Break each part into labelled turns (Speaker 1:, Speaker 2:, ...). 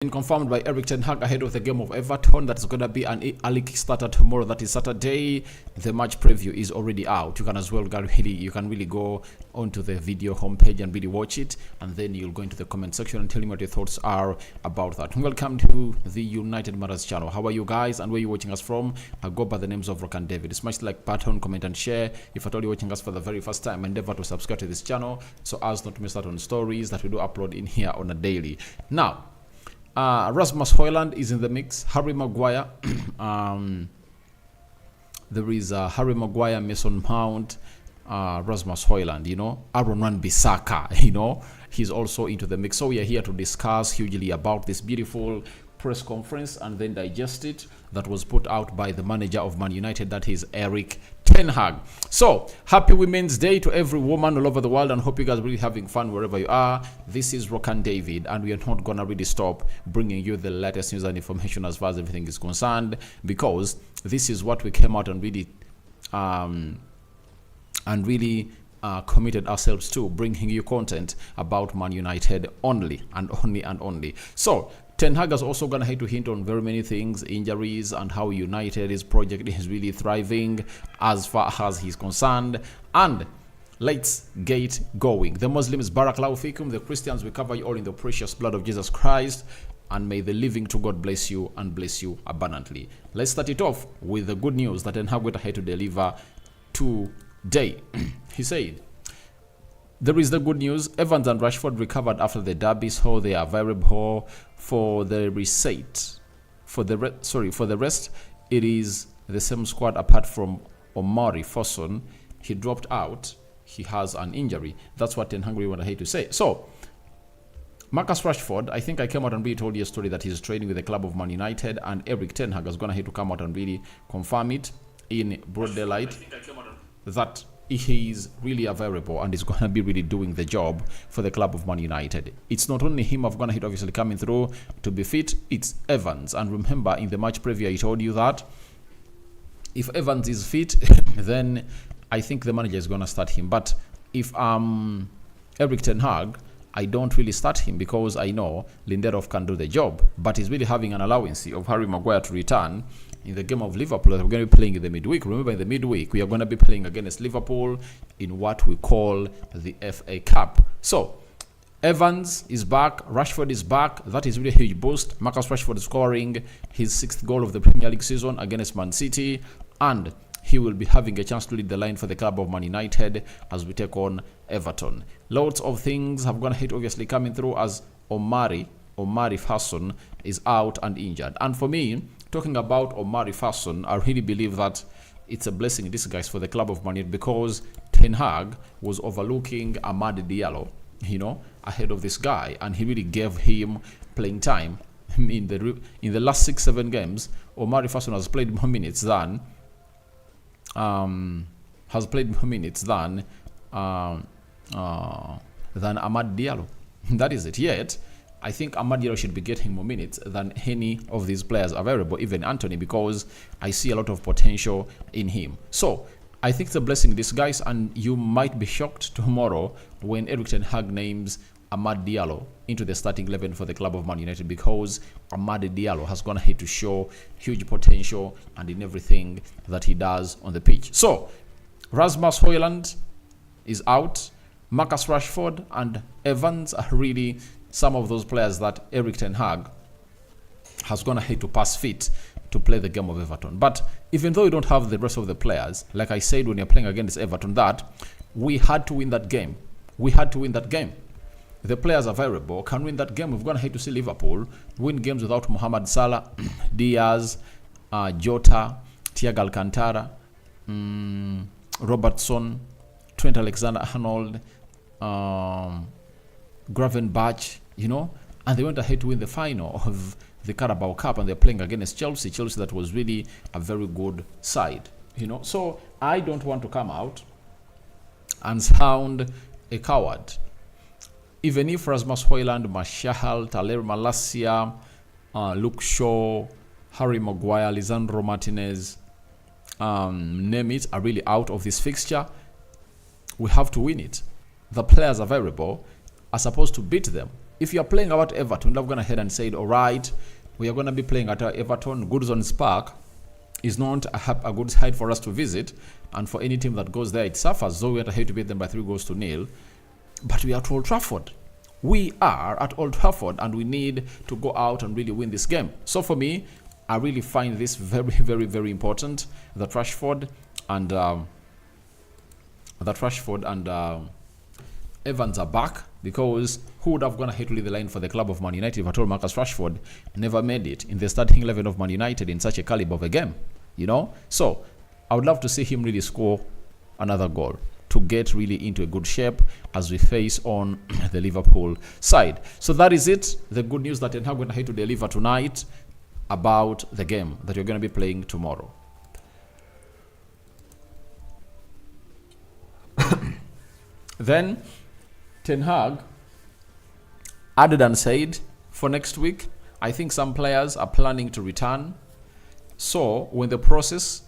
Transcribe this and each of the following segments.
Speaker 1: Been confirmed by Eric Ten Hag ahead of the game of Everton. That's going to be an early Kickstarter tomorrow. That is Saturday. The match preview is already out. You can as well really go onto the video homepage and really watch it, and then you'll go into the comment section and tell me what your thoughts are about that. Welcome to the United Matters channel. How are you guys, and where are you watching us from? I go by the names of Rock and David. Smash the like button, comment and share. If at all you're watching us for the very first time, endeavor to subscribe to this channel so as not to miss out on stories that we do upload in here on a daily. Now, Rasmus Hojlund is in the mix. Harry Maguire. There is Harry Maguire, Mason Mount, Rasmus Hojlund, Aaron Wan-Bissaka, he's also into the mix. So we are here to discuss hugely about this beautiful press conference and then digest it that was put out by the manager of Man United, that is Eric Ten Hag. So happy Women's Day to every woman all over the world, and hope you guys are really having fun wherever you are. This is Rock and David, and we are not gonna really stop bringing you the latest news and information as far as everything is concerned, because this is what we came out and really committed ourselves to, bringing you content about Man United only and only and only. So Ten Hag is also going to hint on very many things, injuries, and how United's project is really thriving as far as he's concerned. And let's get going. The Muslims, Barakallahu Fikum. The Christians, we cover you all in the precious blood of Jesus Christ. And may the living to God bless you and bless you abundantly. Let's start it off with the good news that Ten Hag went ahead to deliver today. He said, there is the good news. Evans and Rashford recovered after the derby, so they are available for the reset. For the rest, it is the same squad apart from Omari Fosun. He dropped out. He has an injury. That's what Ten Hag wanted ahead to say. So, Marcus Rashford, I think I came out and really told you a story that he's training with the club of Man United, and Eric Ten Hag is going to come out and really confirm it in broad daylight that he is really available and is going to be really doing the job for the club of Man United. It's not only him of going to hit obviously coming through to be fit, it's Evans. And remember, in the match preview I told you that if Evans is fit, then I think the manager is going to start him. But if Eric Ten Hag, I don't really start him, because I know Lindelof can do the job, but he's really having an allowance of Harry Maguire to return in the game of Liverpool that we're going to be playing in the midweek. Remember, in the midweek, we are going to be playing against Liverpool in what we call the FA Cup. So, Evans is back, Rashford is back. That is really a huge boost. Marcus Rashford is scoring his 6th goal of the Premier League season against Man City, and he will be having a chance to lead the line for the club of Man United as we take on Everton. Lots of things have gone ahead obviously coming through, as Omari Fosun is out and injured. And for me, talking about Omari Fosun, I really believe that it's a blessing in disguise for the club of Man United, because Ten Hag was overlooking Amad Diallo, ahead of this guy, and he really gave him playing time. In the last 6-7 games, Omari Fosun has played more minutes than Amad Diallo. That is it. Yet, I think Amad Diallo should be getting more minutes than any of these players available, even Anthony, because I see a lot of potential in him. So, I think it's a blessing in disguise, and you might be shocked tomorrow when Eric Ten Hag names Amad Diallo into the starting 11 for the club of Man United, because Amad Diallo has gone ahead to show huge potential and in everything that he does on the pitch. So, Rasmus Hojlund is out. Marcus Rashford and Evans are really some of those players that Eric Ten Hag has gone ahead to pass fit to play the game of Everton. But even though you don't have the rest of the players, like I said when you're playing against Everton, that we had to win that game. We had to win that game. The players available can win that game. We've gone ahead to see Liverpool win games without Mohamed Salah, Diaz, Jota, Thiago Alcantara, Robertson, Trent Alexander-Arnold, Gravenberch, and they went ahead to win the final of the Carabao Cup, and they're playing against Chelsea that was really a very good side, So I don't want to come out and sound a coward. Even if Rasmus Hojlund, Martial, Taler Malacia, Luke Shaw, Harry Maguire, Lisandro Martinez, name it, are really out of this fixture, we have to win it. The players available are supposed to beat them. if you're playing about Everton, I've gone ahead and said, all right, we are going to be playing at Everton. Goodson Park is not a good side for us to visit, and for any team that goes there, it suffers. Though we are to beat them by 3-0. But we are at Old Trafford. We are at Old Trafford, and we need to go out and really win this game. So for me, I really find this very, very, very important that Rashford and Evans are back, because who would have gone ahead to lead the line for the club of Man United if at all Marcus Rashford never made it in the starting 11 of Man United in such a caliber of a game, you know? So I would love to see him really score another goal to get really into a good shape as we face on the Liverpool side. So that is it. The good news that Ten Hag going to to deliver tonight about the game that you're going to be playing tomorrow. Then Ten Hag added and said, for next week, I think some players are planning to return. So when the process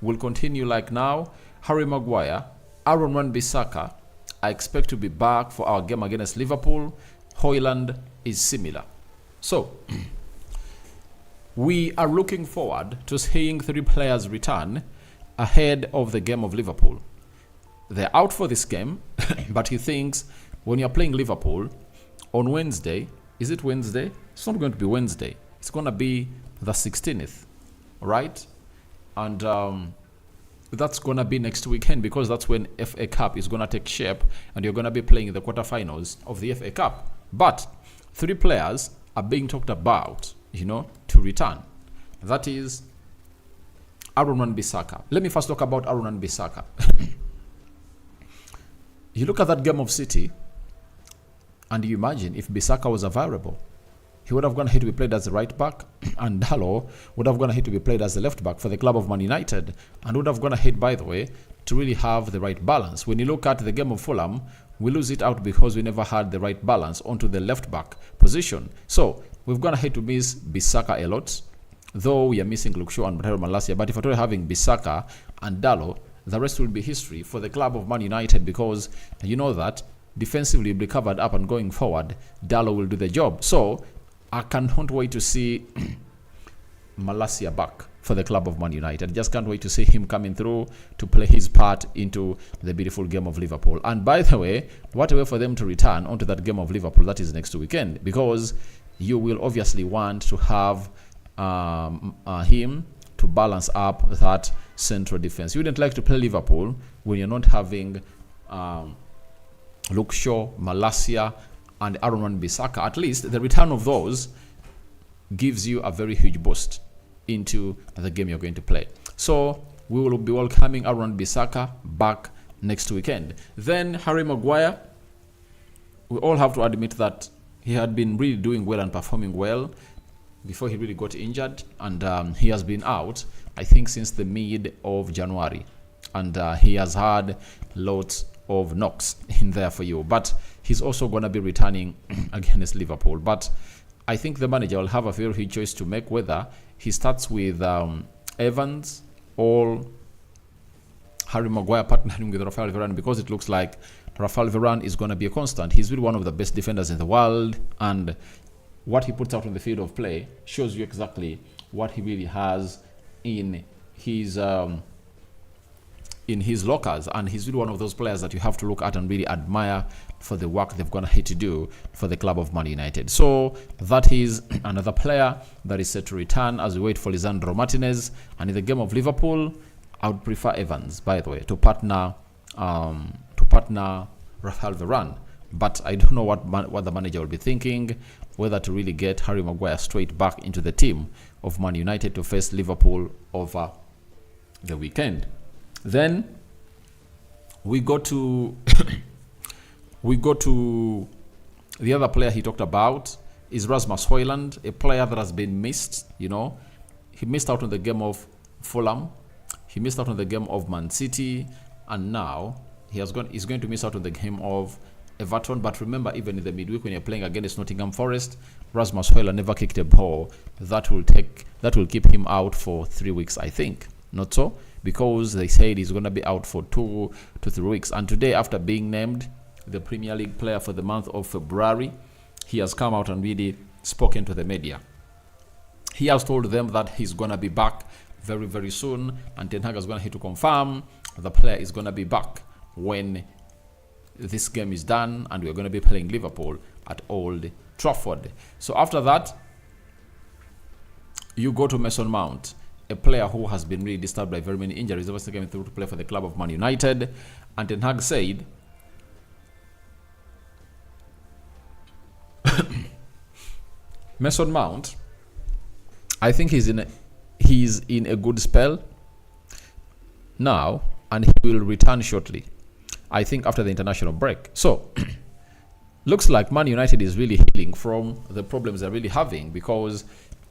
Speaker 1: will continue like now, Harry Maguire, Aaron Wan-Bissaka, I expect to be back for our game against Liverpool. Hojlund is similar. So we are looking forward to seeing 3 players return ahead of the game of Liverpool. They're out for this game, but he thinks when you're playing Liverpool on Wednesday, is it Wednesday? It's not going to be Wednesday. It's going to be the 16th, right? And that's going to be next weekend, because that's when FA Cup is going to take shape and you're going to be playing in the quarterfinals of the FA Cup. But 3 players are being talked about, to return. That is Aaron Wan-Bissaka. Let me first talk about Aaron Wan-Bissaka. You look at that game of City and you imagine if Bissaka was available, he would have gone ahead to be played as the right back, and Dalot would have gone ahead to be played as the left back for the club of Man United, and would have gone ahead, by the way, to really have the right balance. When you look at the game of Fulham, we lose it out because we never had the right balance onto the left back position. So we've gone ahead to miss Bissaka a lot, though we are missing Luke Shaw and Mateo Malacia. But if we're having Bissaka and Dalot, the rest will be history for the club of Man United, because you know that defensively will be covered up, and going forward, Dalot will do the job. So I cannot wait to see Malacia back for the club of Man United. Just can't wait to see him coming through to play his part into the beautiful game of Liverpool. And by the way, what a way for them to return onto that game of Liverpool that is next weekend, because you will obviously want to have him to balance up that central defense. You wouldn't like to play Liverpool when you're not having Luke Shaw, Malacia, and Aaron Wan-Bissaka. At least the return of those gives you a very huge boost into the game you're going to play. So we will be welcoming Aaron Wan-Bissaka back next weekend. Then Harry Maguire, we all have to admit that he had been really doing well and performing well before he really got injured, and he has been out, I think, since the mid of January, and he has had lots of knocks in there for you. But he's also going to be returning against Liverpool. But I think the manager will have a very huge choice to make, whether he starts with Evans or Harry Maguire partnering with Rafael Varane, because it looks like Rafael Varane is going to be a constant. He's really one of the best defenders in the world, and what he puts out on the field of play shows you exactly what he really has in his lockers. And he's really one of those players that you have to look at and really admire for the work they've gone ahead to do for the club of Man United. So that is another player that is set to return as we wait for Lisandro Martinez. And in the game of Liverpool, I would prefer Evans, by the way, to partner Rafael Varane. But I don't know what the manager will be thinking, whether to really get Harry Maguire straight back into the team of Man United to face Liverpool over the weekend. Then we go to the other player he talked about is Rasmus Hojlund, a player that has been missed. He missed out on the game of Fulham, he missed out on the game of Man City, and now he's going to miss out on the game of Everton. But remember, even in the midweek when you're playing against Nottingham Forest, Rasmus Hojlund never kicked a ball. That will keep him out for 3 weeks, I think. Not so, because they said he's going to be out for 2 to 3 weeks. And today, after being named the Premier League player for the month of February, he has come out and really spoken to the media. He has told them that he's going to be back very, very soon, and Ten Hag is going to have to confirm the player is going to be back when this game is done, and we're going to be playing Liverpool at Old Trafford. So after that, you go to Mason Mount, a player who has been really disturbed by very many injuries. Obviously came through to play for the club of Man United, and Ten Hag said Mason Mount, I think he's in a good spell now, and he will return shortly, I think after the international break. So looks like Man United is really healing from the problems they're really having, because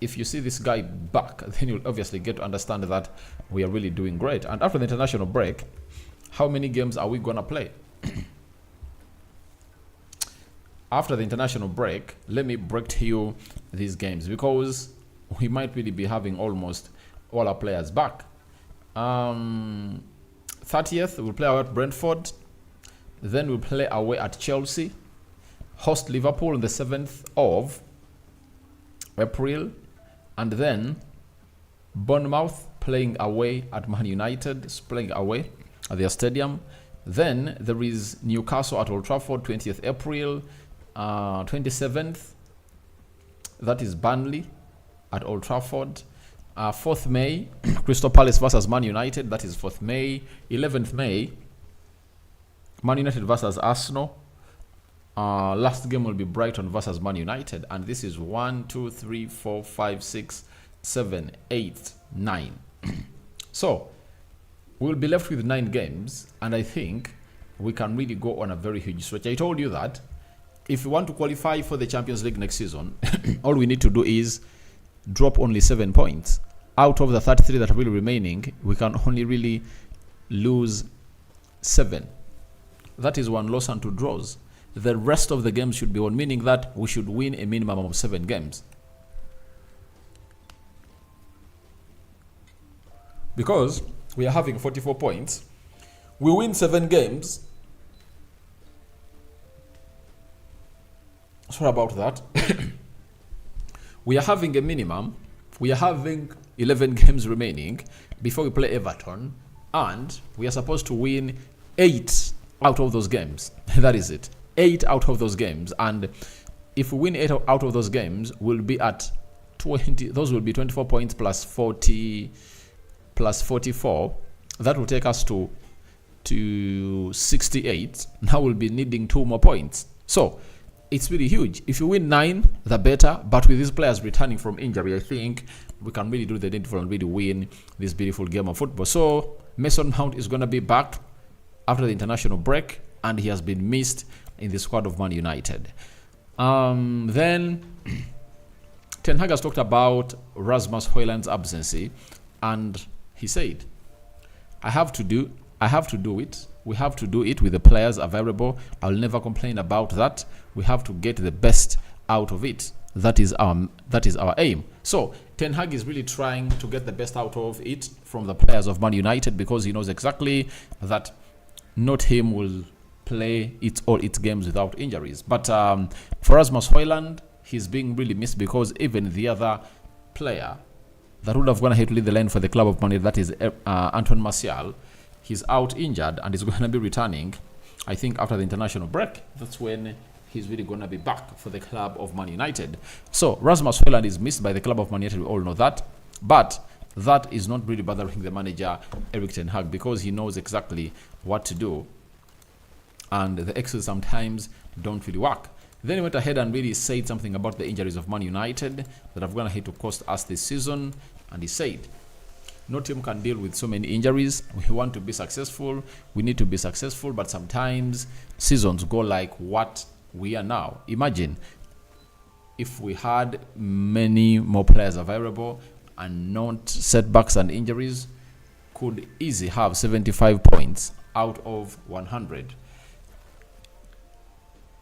Speaker 1: if you see this guy back, then you'll obviously get to understand that we are really doing great. And after the international break, how many games are we gonna play? After the international break, let me break to you these games, because we might really be having almost all our players back. 30th, we'll play away at Brentford. Then we'll play away at Chelsea. Host Liverpool on the 7th of April. And then Bournemouth playing away at Man United, playing away at their stadium. Then there is Newcastle at Old Trafford, 20th April. 27th, that is Burnley at Old Trafford. 4th May, Crystal Palace versus Man United, that is 4th May. 11th May, Man United versus Arsenal. Last game will be Brighton versus Man United, and this is 1, 2, 3, 4, 5, 6, 7, 8, 9. So we'll be left with 9 games, and I think we can really go on a very huge stretch. I told you that if we want to qualify for the Champions League next season, all we need to do is drop only 7 points. Out of the 33 that are really remaining, we can only really lose 7. That is 1 loss and 2 draws. The rest of the games should be won, meaning that we should win a minimum of 7 games. Because we are having 44 points, we win 7 games. Sorry about that. We are having a minimum. We are having 11 games remaining before we play Everton, and we are supposed to win 8 out of those games. That is it. 8 out of those games. And if we win 8 out of those games, we'll be at 20. Those will be 24 points plus 40 plus 44. That will take us to 68. Now we'll be needing 2 more points. So it's really huge. If you win 9, the better. But with these players returning from injury, I think we can really do the needful and really win this beautiful game of football. So Mason Mount is going to be back after the international break, and he has been missed in the squad of Man United. Then Ten Hag has talked about Rasmus Hojlund's absence, and he said, I have to do it. We have to do it with the players available. I'll never complain about that. We have to get the best out of it. That is our aim. So Ten Hag is really trying to get the best out of it from the players of Man United, because he knows exactly that not him will play all its games without injuries. But for Rasmus Hojlund, he's being really missed, because even the other player that would have gone ahead to lead the line for the club of Man United, that is Antoine Martial, he's out injured and is going to be returning, I think, after the international break. That's when he's really going to be back for the club of Man United. So Rasmus Hojlund is missed by the club of Man United. We all know that. But that is not really bothering the manager, Erik ten Hag, because he knows exactly what to do. And the exes sometimes don't really work. Then he went ahead and really said something about the injuries of Man United that have gone ahead to cost us this season. And he said, no team can deal with so many injuries. We want to be successful. We need to be successful. But sometimes seasons go like what we are now. Imagine if we had many more players available and not setbacks and injuries, could easily have 75 points out of 100.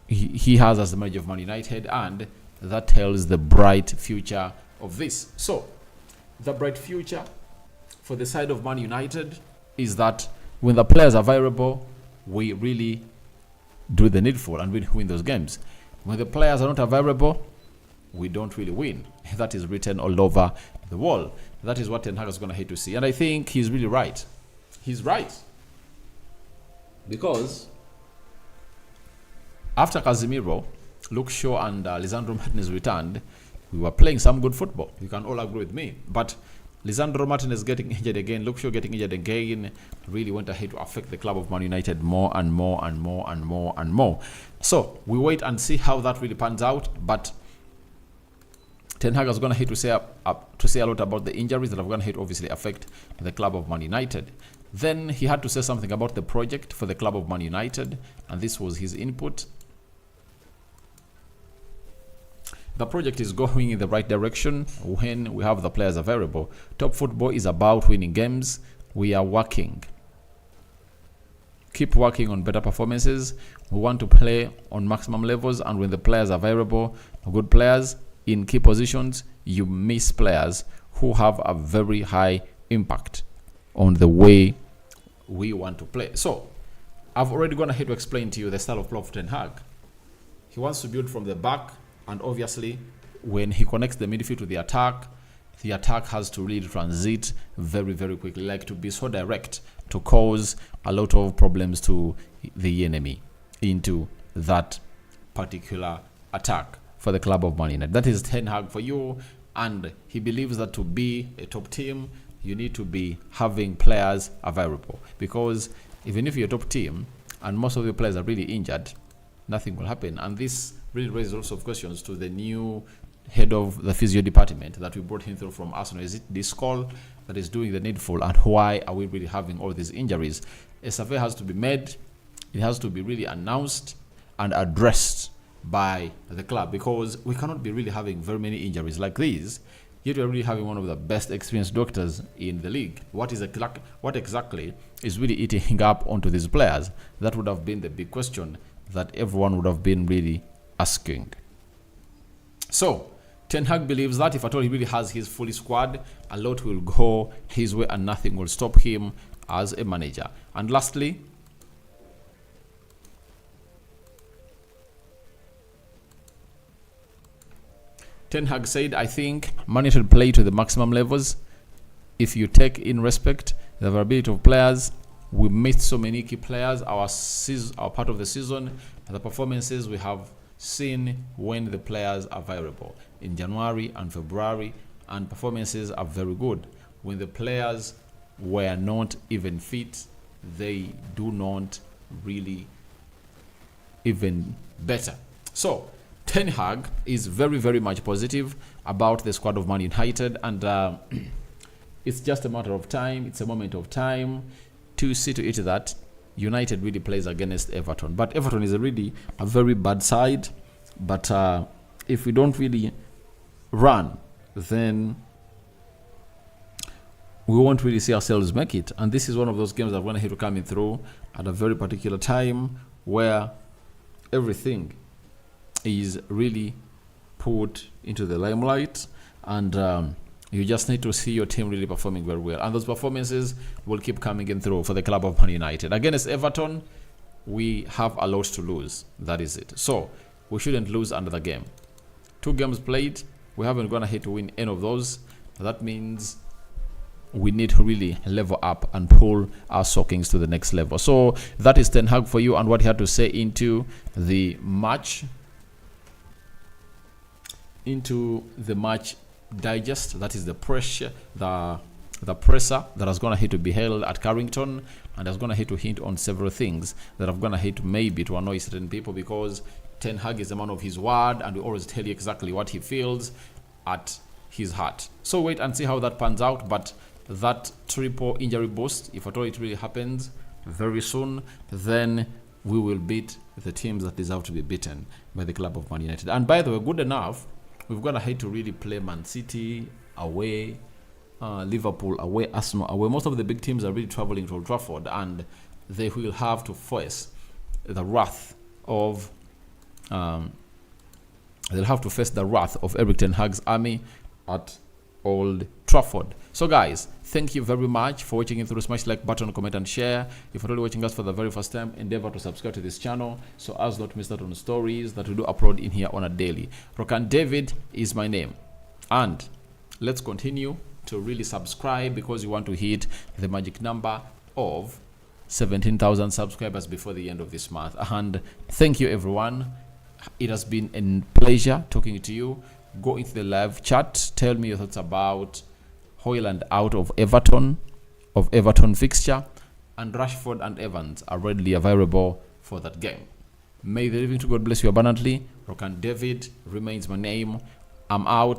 Speaker 1: He has as the manager of Man United, and that tells the bright future of this. So the bright future for the side of Man United is that when the players are available, we really do the needful and win those games. When the players are not available, we don't really win. That is written all over the wall. That is what Ten Hag is going to hate to see. And I think he's really right. He's right. Because after Casemiro, Luke Shaw and Lisandro Martinez returned, we were playing some good football. You can all agree with me. But Lisandro Martinez getting injured again, Luke Shaw getting injured again, really went ahead to affect the club of Man United more and more and more and more and more. So we wait and see how that really pans out. But Ten Hag is going to hate to say a lot about the injuries that are going to hate obviously affect the club of Man United. Then he had to say something about the project for the club of Man United, and this was his input. The project is going in the right direction when we have the players available. Top football is about winning games. We are working. Keep working on better performances. We want to play on maximum levels, and when the players are available, good players in key positions, you miss players who have a very high impact on the way we want to play. So, I've already gone ahead to explain to you the style of play of Ten Hag. He wants to build from the back, and obviously, when he connects the midfield to the attack has to really transit very, very quickly, like to be so direct to cause a lot of problems to the enemy into that particular attack for the club of Man United. That is Ten Hag for you, and he believes that to be a top team, you need to be having players available, because even if you're a top team and most of your players are really injured, nothing will happen. And this really raises lots of questions to the new head of the physio department that we brought him through from Arsenal. Is it this call that is doing the needful, and why are we really having all these injuries? A survey has to be made. It has to be really announced and addressed by the club, because we cannot be really having very many injuries like these, yet we're really having one of the best experienced doctors in the league. What exactly is really eating up onto these players? That would have been the big question that everyone would have been really asking. So Ten Hag believes that if at all he really has his fully squad, a lot will go his way and nothing will stop him as a manager. And lastly, Ten Hag said, I think Man United play to the maximum levels. If you take in respect the availability of players, we missed so many key players our part of the season, the performances we have seen when the players are available in January and February, and performances are very good. When the players were not even fit, they do not really even better. So Ten Hag is very, very much positive about the squad of Man United, and it's just a matter of time. It's a moment of time to see to it that United really plays against Everton. But Everton is really a very bad side. But if we don't really run, then we won't really see ourselves make it. And this is one of those games that we're going to have to come in through at a very particular time where everything is really put into the limelight, and you just need to see your team really performing very well, and those performances will keep coming in through for the club of Man United. Against Everton, we have a lot to lose. That is it. So we shouldn't lose another game. 2 games played, we haven't gone ahead to win any of those. That means we need to really level up and pull our stockings to the next level. So that is Ten Hag for you, and what he had to say into the match digest. That is the pressure, the presser that is going to hit to be held at Carrington, and is going to hit to hint on several things that are going to hit maybe to annoy certain people, because Ten Hag is a man of his word, and we always tell you exactly what he feels at his heart. So wait and see how that pans out. But that triple injury boost, if at all it really happens very soon, then we will beat the teams that deserve to be beaten by the club of Man United. And by the way, good enough, we've got ahead to really play Man City away, Liverpool away, Arsenal away. Most of the big teams are really traveling to Old Trafford, and they will have to face the wrath of they'll have to face the wrath of Everton Hag's army at Old Trafford. So guys, thank you very much for watching it through. Smash the like button, comment and share. If you're only watching us for the very first time, endeavor to subscribe to this channel so as not to miss out on stories that we do upload in here on a daily. Rokan David is my name, and let's continue to really subscribe because you want to hit the magic number of 17,000 subscribers before the end of this month. And thank you everyone. It has been a pleasure talking to you. Go into the live chat, tell me your thoughts about Hojlund out of Everton fixture, and Rashford and Evans are readily available for that game. May the living to God bless you abundantly. Rokan David remains my name. I'm out.